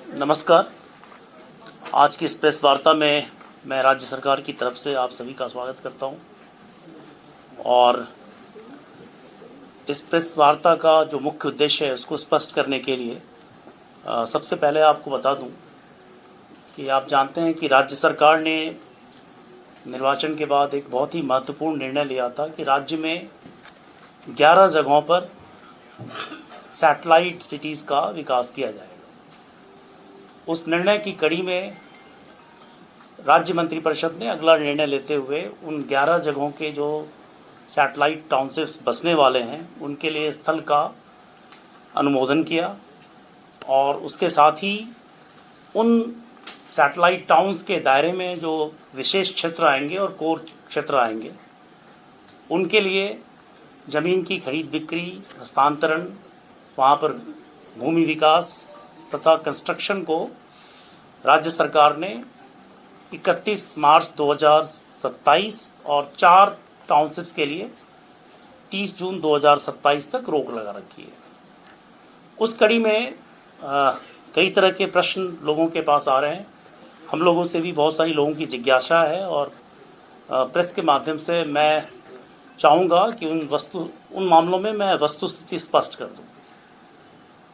नमस्कार। आज की इस प्रेस वार्ता में मैं राज्य सरकार की तरफ से आप सभी का स्वागत करता हूं और इस प्रेस वार्ता का जो मुख्य उद्देश्य है उसको स्पष्ट करने के लिए सबसे पहले आपको बता दूं कि आप जानते हैं कि राज्य सरकार ने निर्वाचन के बाद एक बहुत ही महत्वपूर्ण निर्णय लिया था कि राज्य में 11 जगहों पर सैटेलाइट सिटीज़ का विकास किया जाएगा। उस निर्णय की कड़ी में राज्य मंत्रिपरिषद ने अगला निर्णय लेते हुए उन 11 जगहों के जो सैटेलाइट टाउनशिप्स बसने वाले हैं उनके लिए स्थल का अनुमोदन किया और उसके साथ ही उन सैटेलाइट टाउन्स के दायरे में जो विशेष क्षेत्र आएंगे और कोर क्षेत्र आएंगे उनके लिए ज़मीन की खरीद बिक्री, हस्तांतरण, वहाँ पर भूमि विकास तथा कंस्ट्रक्शन को राज्य सरकार ने 31 मार्च 2027 और 4 टाउनशिप्स के लिए 30 जून 2027 तक रोक लगा रखी है। उस कड़ी में कई तरह के प्रश्न लोगों के पास आ रहे हैं। हम लोगों से भी बहुत सारी लोगों की जिज्ञासा है और प्रेस के माध्यम से मैं चाहूँगा कि उन मामलों में मैं वस्तुस्थिति स्पष्ट कर दूँ।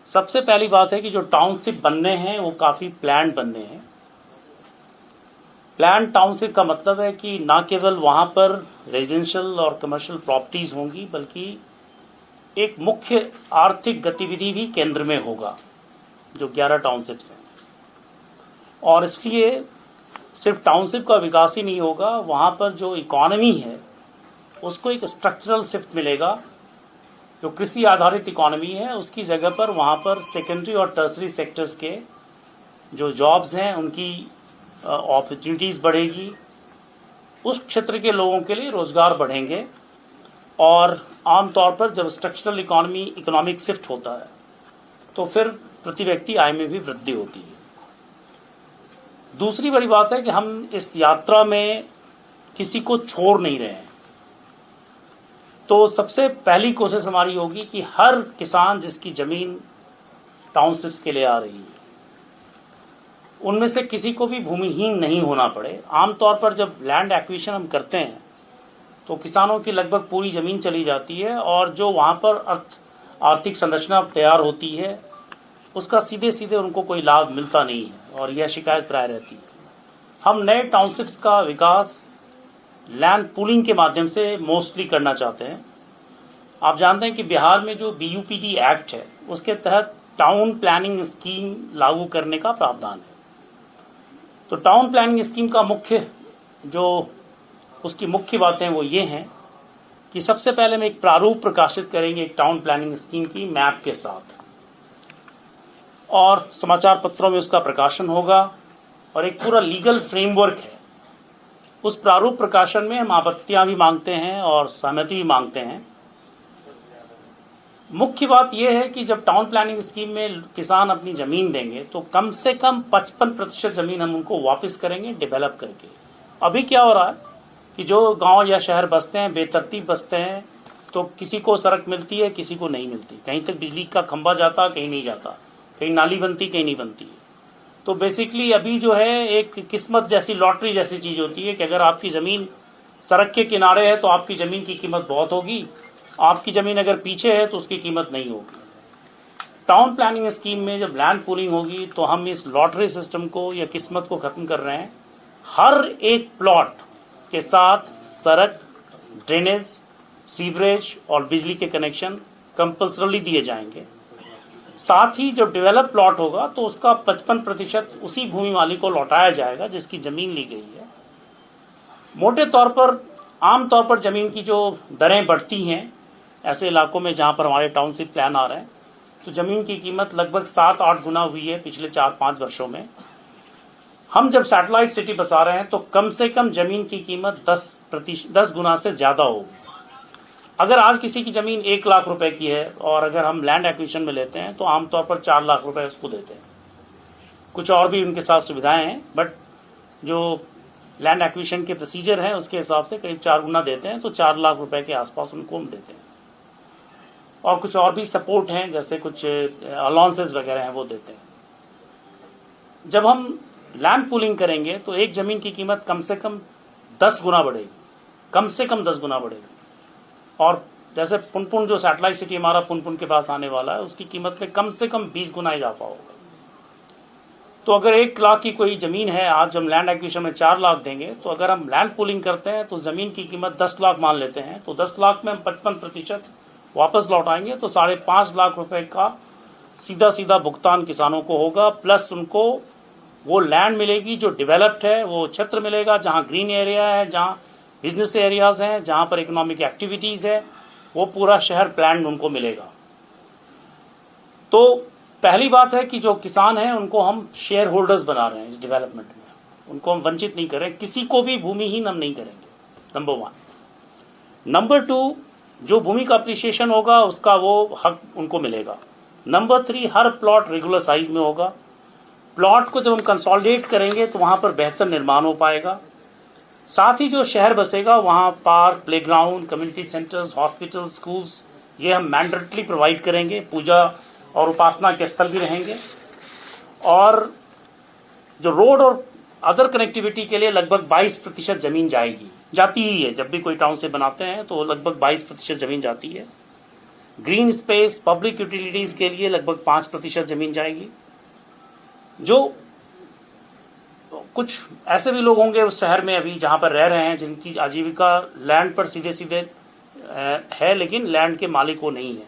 सबसे पहली बात है कि जो टाउनशिप बनने हैं वो काफ़ी प्लान्ड बनने हैं। प्लान्ड टाउनशिप का मतलब है कि ना केवल वहाँ पर रेजिडेंशियल और कमर्शियल प्रॉपर्टीज़ होंगी बल्कि एक मुख्य आर्थिक गतिविधि भी केंद्र में होगा, जो 11 टाउनशिप्स हैं। और इसलिए सिर्फ टाउनशिप का विकास ही नहीं होगा, वहाँ पर जो इकॉनमी है उसको एक स्ट्रक्चरल शिफ्ट मिलेगा। जो कृषि आधारित इकॉनमी है उसकी जगह पर वहाँ पर सेकेंडरी और टर्सरी सेक्टर्स के जो जॉब्स हैं उनकी अपॉर्चुनिटीज़ बढ़ेगी। उस क्षेत्र के लोगों के लिए रोज़गार बढ़ेंगे और आमतौर पर जब स्ट्रक्चरल इकोनॉमिक शिफ्ट होता है तो फिर प्रति व्यक्ति आय में भी वृद्धि होती है। दूसरी बड़ी बात है कि हम इस यात्रा में किसी को छोड़ नहीं रहे हैं। तो सबसे पहली कोशिश हमारी होगी कि हर किसान जिसकी ज़मीन टाउनशिप्स के लिए आ रही है उनमें से किसी को भी भूमिहीन नहीं होना पड़े। आमतौर पर जब लैंड एक्विजिशन हम करते हैं तो किसानों की लगभग पूरी ज़मीन चली जाती है और जो वहाँ पर आर्थिक संरचना तैयार होती है उसका सीधे सीधे उनको कोई लाभ मिलता नहीं है और यह शिकायत प्राय रहती है। हम नए टाउनशिप्स का विकास लैंड पूलिंग के माध्यम से मोस्टली करना चाहते हैं। आप जानते हैं कि बिहार में जो BUPD एक्ट है उसके तहत टाउन प्लानिंग स्कीम लागू करने का प्रावधान है। तो टाउन प्लानिंग स्कीम का उसकी मुख्य बातें वो ये हैं कि सबसे पहले हम एक प्रारूप प्रकाशित करेंगे एक टाउन प्लानिंग स्कीम की मैप के साथ और समाचार पत्रों में उसका प्रकाशन होगा और एक पूरा लीगल फ्रेमवर्क है। उस प्रारूप प्रकाशन में हम आपत्तियां भी मांगते हैं और सहमति भी मांगते हैं। मुख्य बात यह है कि जब टाउन प्लानिंग स्कीम में किसान अपनी ज़मीन देंगे तो कम से कम 55% ज़मीन हम उनको वापस करेंगे डेवलप करके। अभी क्या हो रहा है कि जो गांव या शहर बसते हैं बेतरतीब बसते हैं, तो किसी को सड़क मिलती है किसी को नहीं मिलती, कहीं तक बिजली का खंभा जाता कहीं नहीं जाता, कहीं नाली बनती कहीं नहीं बनती। तो बेसिकली अभी जो है एक किस्मत जैसी लॉटरी जैसी चीज़ होती है कि अगर आपकी ज़मीन सड़क के किनारे है तो आपकी ज़मीन की कीमत बहुत होगी, आपकी ज़मीन अगर पीछे है तो उसकी कीमत नहीं होगी। टाउन प्लानिंग स्कीम में जब लैंड पूलिंग होगी तो हम इस लॉटरी सिस्टम को या किस्मत को ख़त्म कर रहे हैं। हर एक प्लॉट के साथ सड़क, ड्रेनेज, सीवरेज और बिजली के कनेक्शन कंपल्सरली दिए जाएंगे। साथ ही जब डेवलप प्लॉट होगा तो उसका 55% उसी भूमि मालिक को लौटाया जाएगा जिसकी ज़मीन ली गई है। मोटे तौर पर आम तौर पर ज़मीन की जो दरें बढ़ती हैं ऐसे इलाकों में जहाँ पर हमारे टाउनशिप प्लान आ रहे हैं तो ज़मीन की कीमत लगभग 7-8 गुना हुई है पिछले 4-5 वर्षों में। हम जब सैटेलाइट सिटी बसा रहे हैं तो कम से कम ज़मीन की कीमत 10 गुना से ज़्यादा होगी। अगर आज किसी की ज़मीन 1 लाख रुपए की है और अगर हम लैंड एक्विजिशन में लेते हैं तो आमतौर पर 4 लाख रुपए उसको देते हैं। कुछ और भी उनके साथ सुविधाएं हैं बट जो लैंड एक्विजिशन के प्रोसीजर हैं उसके हिसाब से करीब 4 गुना देते हैं, तो 4 लाख रुपए के आसपास उनको हम देते हैं। और कुछ और भी सपोर्ट हैं जैसे कुछ अलाउंसेस वगैरह हैं वो देते हैं। जब हम लैंड पूलिंग करेंगे तो एक ज़मीन की कीमत कम से कम 10 गुना बढ़ेगी, कम से कम 10 गुना बढ़ेगी। और जैसे पुनपुन जो सैटेलाइट सिटी हमारा पुनपुन के पास आने वाला है, उसकी कीमत में कम से कम 20 गुना इजाफा होगा। तो अगर 1 लाख की कोई ज़मीन है, आज हम लैंड एक्विजिशन में 4 लाख देंगे, तो अगर हम लैंड पूलिंग करते हैं तो ज़मीन की कीमत 10 लाख मान लेते हैं, तो 10 लाख में हम 55% वापस लौटाएंगे, तो 5.5 लाख रुपए का सीधा सीधा भुगतान किसानों को होगा। प्लस उनको वो लैंड मिलेगी जो डेवलप्ड है, वो क्षेत्र मिलेगा जहाँ ग्रीन एरिया है, जहाँ बिजनेस एरियाज हैं, जहाँ पर इकोनॉमिक एक्टिविटीज़ है, वो पूरा शहर प्लान उनको मिलेगा। तो पहली बात है कि जो किसान हैं उनको हम शेयर होल्डर्स बना रहे हैं इस डेवलपमेंट में, उनको हम वंचित नहीं करें, किसी को भी भूमिहीन हम नहीं करेंगे, नंबर 1। नंबर 2, जो भूमि का अप्रिसिएशन होगा उसका वो हक उनको मिलेगा। नंबर 3, हर प्लॉट रेगुलर साइज में होगा। प्लॉट को जब हम कंसोलिडेट करेंगे तो वहाँ पर बेहतर निर्माण हो पाएगा। साथ ही जो शहर बसेगा वहाँ park, playground, community centres, hospital, schools, ये हम मैंडेटली प्रोवाइड करेंगे। पूजा और उपासना के स्थल भी रहेंगे। और जो रोड और अदर कनेक्टिविटी के लिए लगभग 22% ज़मीन जाती ही है। जब भी कोई टाउन से बनाते हैं तो लगभग 22% ज़मीन जाती है। ग्रीन स्पेस, पब्लिक यूटिलिटीज़ के लिए लगभग 5% ज़मीन जाएगी। जो कुछ ऐसे भी लोग होंगे उस शहर में अभी जहाँ पर रह रहे हैं जिनकी आजीविका लैंड पर सीधे सीधे है, लेकिन लैंड के मालिक वो नहीं है,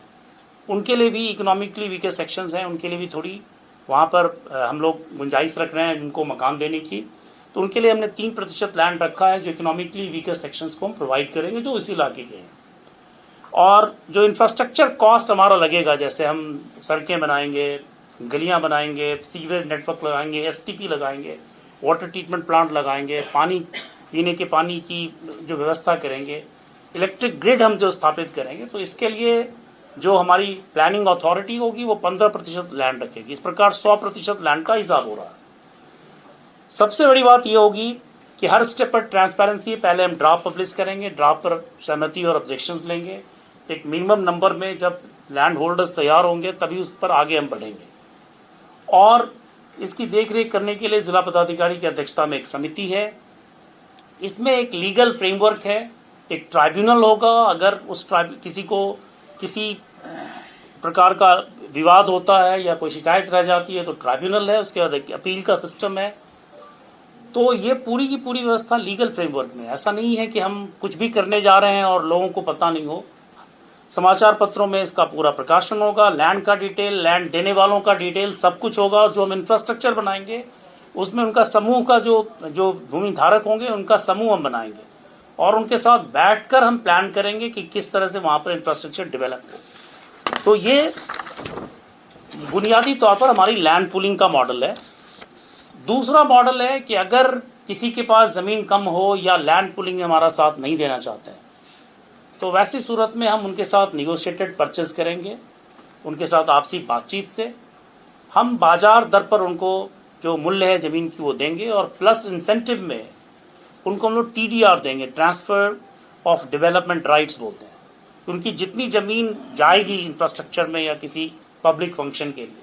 उनके लिए भी इकोनॉमिकली वीकर सेक्शंस हैं, उनके लिए भी थोड़ी वहाँ पर हम लोग गुंजाइश रख रहे हैं उनको मकान देने की। तो उनके लिए हमने 3% लैंड रखा है जो इकोनॉमिकली वीकर सेक्शंस को हम प्रोवाइड करेंगे जो इसी इलाके के हैं। और जो इंफ्रास्ट्रक्चर कॉस्ट हमारा लगेगा, जैसे हम सड़कें बनाएंगे, गलियाँ बनाएंगे, सीवरेज नेटवर्क लगाएंगे, STP लगाएंगे, वाटर ट्रीटमेंट प्लांट लगाएंगे, पानी पीने के पानी की जो व्यवस्था करेंगे, इलेक्ट्रिक ग्रिड हम जो स्थापित करेंगे, तो इसके लिए जो हमारी प्लानिंग अथॉरिटी होगी वो 15% लैंड रखेगी। इस प्रकार 100% लैंड का हिसाब हो रहा है। सबसे बड़ी बात ये होगी कि हर स्टेप पर ट्रांसपेरेंसी, पहले हम ड्राफ्ट पब्लिश करेंगे, ड्राफ्ट पर सहमति और ऑब्जेक्शंस लेंगे, एक मिनिमम नंबर में जब लैंड होल्डर्स तैयार होंगे तभी उस पर आगे हम बढ़ेंगे। और इसकी देखरेख करने के लिए जिला पदाधिकारी की अध्यक्षता में एक समिति है। इसमें एक लीगल फ्रेमवर्क है, एक ट्राइब्यूनल होगा। अगर उस किसी को किसी प्रकार का विवाद होता है या कोई शिकायत रह जाती है तो ट्राइब्यूनल है, उसके बाद अपील का सिस्टम है। तो ये पूरी की पूरी व्यवस्था लीगल फ्रेमवर्क में। ऐसा नहीं है कि हम कुछ भी करने जा रहे हैं और लोगों को पता नहीं हो। समाचार पत्रों में इसका पूरा प्रकाशन होगा, लैंड का डिटेल, लैंड देने वालों का डिटेल, सब कुछ होगा। जो हम इंफ्रास्ट्रक्चर बनाएंगे उसमें उनका समूह का जो भूमि धारक होंगे उनका समूह हम बनाएंगे और उनके साथ बैठकर हम प्लान करेंगे कि किस तरह से वहाँ पर इंफ्रास्ट्रक्चर डेवलप हो। तो ये बुनियादी तौर पर हमारी लैंड पूलिंग का मॉडल है। दूसरा मॉडल है कि अगर किसी के पास ज़मीन कम हो या लैंड पूलिंग में हमारा साथ नहीं देना चाहते हैं तो वैसी सूरत में हम उनके साथ निगोशिएटेड परचेज करेंगे। उनके साथ आपसी बातचीत से हम बाजार दर पर उनको जो मूल्य है ज़मीन की वो देंगे और प्लस इंसेंटिव में उनको हम लोग TDR देंगे, ट्रांसफ़र ऑफ डेवलपमेंट राइट्स बोलते हैं। उनकी जितनी ज़मीन जाएगी इंफ्रास्ट्रक्चर में या किसी पब्लिक फंक्शन के लिए,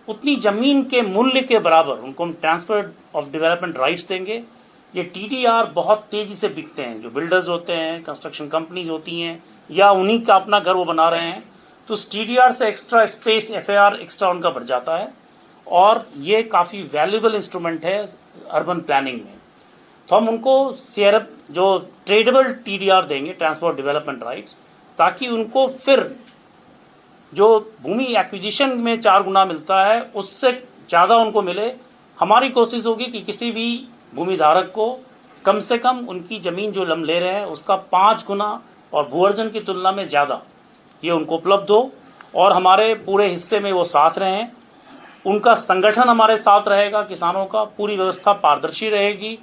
उतनी ज़मीन के मूल्य के बराबर उनको हम ट्रांसफ़र ऑफ डेवलपमेंट राइट्स देंगे। ये TDR बहुत तेज़ी से बिकते हैं। जो बिल्डर्स होते हैं, कंस्ट्रक्शन कंपनीज होती हैं या उन्हीं का अपना घर वो बना रहे हैं, तो उस TDR से एक्स्ट्रा स्पेस FAR एक्स्ट्रा उनका बढ़ जाता है और ये काफ़ी वैल्यूबल इंस्ट्रूमेंट है अर्बन प्लानिंग में। तो हम उनको शेयर जो ट्रेडेबल TDR देंगे, ट्रांसफर डेवलपमेंट राइट्स, ताकि उनको फिर जो भूमि एक्विजिशन में 4 गुना मिलता है उससे ज़्यादा उनको मिले। हमारी कोशिश होगी कि किसी भी भूमि धारक को कम से कम उनकी ज़मीन जो हम ले रहे हैं उसका 5 गुना और भू-अर्जन की तुलना में ज़्यादा ये उनको उपलब्ध हो और हमारे पूरे हिस्से में वो साथ रहें। उनका संगठन हमारे साथ रहेगा, किसानों का पूरी व्यवस्था पारदर्शी रहेगी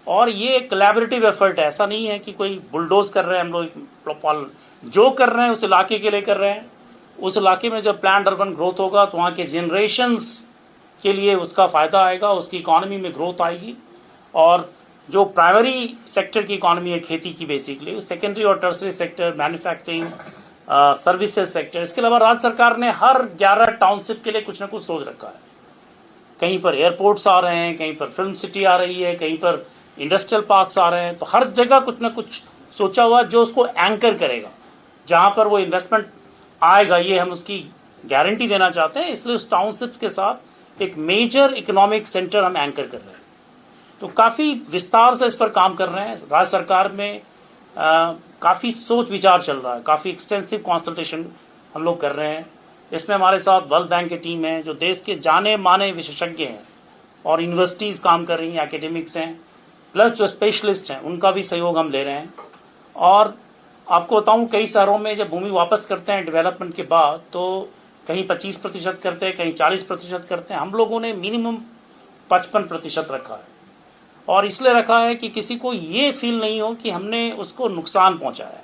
और ये कोलैबोरेटिव एफर्ट है। ऐसा नहीं है कि कोई बुलडोज कर रहे हैं हम लोग, जो कर रहे हैं उस इलाके के लिए कर रहे हैं। उस इलाके में जब प्लान्ड अर्बन ग्रोथ होगा तो वहाँ के जनरेशन्स के लिए उसका फ़ायदा आएगा, उसकी इकॉनमी में ग्रोथ आएगी। और जो प्राइमरी सेक्टर की इकॉनमी है खेती की बेसिकली, सेकेंडरी और tertiary sector, manufacturing, services sector, इसके अलावा राज्य सरकार ने हर 11 टाउनशिप के लिए कुछ ना कुछ सोच रखा है। कहीं पर एयरपोर्ट्स आ रहे हैं, कहीं पर फिल्म सिटी आ रही है, कहीं पर इंडस्ट्रियल पार्क्स आ रहे हैं। तो हर जगह कुछ ना कुछ सोचा हुआ जो उसको एंकर करेगा, जहाँ पर वो इन्वेस्टमेंट आएगा, ये हम उसकी गारंटी देना चाहते हैं। इसलिए उस टाउनशिप के साथ एक मेजर इकोनॉमिक सेंटर हम एंकर कर रहे हैं। तो काफ़ी विस्तार से इस पर काम कर रहे हैं। राज्य सरकार में काफ़ी सोच विचार चल रहा है, काफ़ी एक्सटेंसिव कंसल्टेशन हम लोग कर रहे हैं। इसमें हमारे साथ वर्ल्ड बैंक की टीम है, जो देश के जाने माने विशेषज्ञ हैं, और यूनिवर्सिटीज़ काम कर रही हैं, एकेडमिक्स हैं, प्लस जो स्पेशलिस्ट हैं उनका भी सहयोग हम ले रहे हैं। और आपको बताऊं, कई शहरों में जब भूमि वापस करते हैं डेवलपमेंट के बाद, तो कहीं 25% करते हैं, कहीं 40% करते हैं। हम लोगों ने मिनिमम 55% रखा है, और इसलिए रखा है कि किसी को ये फील नहीं हो कि हमने उसको नुकसान पहुंचाया।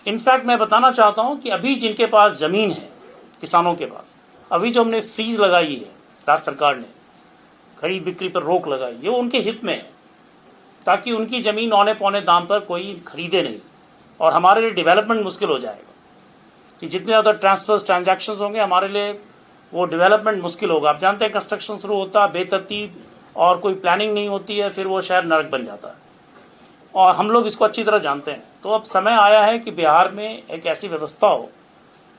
इनफैक्ट मैं बताना चाहता हूं कि अभी जिनके पास ज़मीन है, किसानों के पास, अभी जो हमने फीस लगाई है, राज्य सरकार ने खरीद बिक्री पर रोक लगाई, ये उनके हित में है, ताकि उनकी ज़मीन औने पौने दाम पर कोई खरीदे नहीं, और हमारे लिए डेवलपमेंट मुश्किल हो जाएगा कि जितने ज़्यादा ट्रांसफर्स ट्रांजैक्शंस होंगे, हमारे लिए वो डेवलपमेंट मुश्किल होगा। आप जानते हैं, कंस्ट्रक्शन शुरू होता है बेतरतीब और कोई प्लानिंग नहीं होती है, फिर वो शहर नरक बन जाता है, और हम लोग इसको अच्छी तरह जानते हैं। तो अब समय आया है कि बिहार में एक ऐसी व्यवस्था हो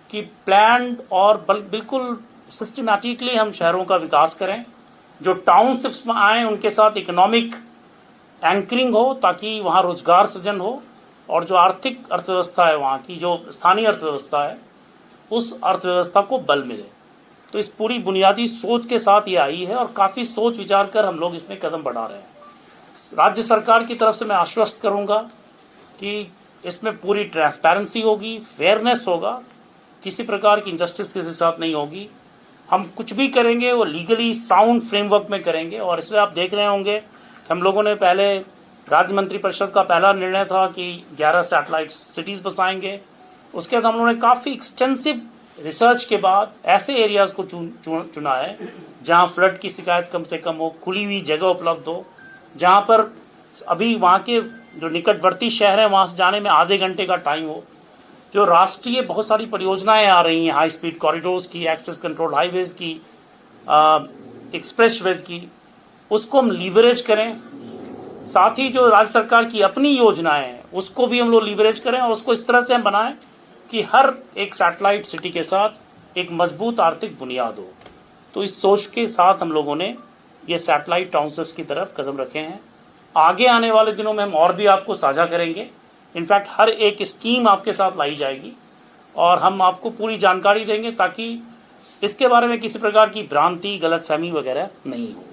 कि प्लान्ड और बिल्कुल सिस्टमैटिकली हम शहरों का विकास करें। जो टाउनशिप्स में आए उनके साथ इकोनॉमिक एंकरिंग हो, ताकि वहाँ रोजगार सृजन हो, और जो आर्थिक अर्थव्यवस्था है वहाँ की, जो स्थानीय अर्थव्यवस्था है, उस अर्थव्यवस्था को बल मिले। तो इस पूरी बुनियादी सोच के साथ ये आई है, और काफ़ी सोच विचार कर हम लोग इसमें कदम बढ़ा रहे हैं। राज्य सरकार की तरफ से मैं आश्वस्त करूँगा कि इसमें पूरी ट्रांसपेरेंसी होगी, फेयरनेस होगा, किसी प्रकार की इंजस्टिस किसी साथ नहीं होगी। हम कुछ भी करेंगे वो लीगली साउंड फ्रेमवर्क में करेंगे। और इसलिए आप देख रहे होंगे कि हम लोगों ने पहले राज्य मंत्रिपरिषद का पहला निर्णय था कि 11 सैटेलाइट सिटीज़ बसाएंगे। उसके बाद हम लोगों ने काफ़ी एक्सटेंसिव रिसर्च के बाद ऐसे एरियाज़ को चुना है जहाँ फ्लड की शिकायत कम से कम हो, खुली हुई जगह उपलब्ध हो, जहाँ पर अभी वहाँ के जो निकटवर्ती शहर हैं वहाँ से जाने में आधे घंटे का टाइम हो। जो राष्ट्रीय बहुत सारी परियोजनाएं आ रही हैं, हाई स्पीड कॉरिडोर्स की, एक्सेस कंट्रोल हाईवेज़ की, एक्सप्रेसवेज की, उसको हम लीवरेज करें। साथ ही जो राज्य सरकार की अपनी योजनाएं हैं उसको भी हम लोग लीवरेज करें, और उसको इस तरह से हम बनाएं कि हर एक सैटेलाइट सिटी के साथ एक मजबूत आर्थिक बुनियाद हो। तो इस सोच के साथ हम लोगों ने ये सैटेलाइट टाउनशिप्स की तरफ कदम रखे हैं। आगे आने वाले दिनों में हम और भी आपको साझा करेंगे। इनफैक्ट हर एक स्कीम आपके साथ लाई जाएगी, और हम आपको पूरी जानकारी देंगे, ताकि इसके बारे में किसी प्रकार की भ्रांति, गलतफहमी वगैरह नहीं हो।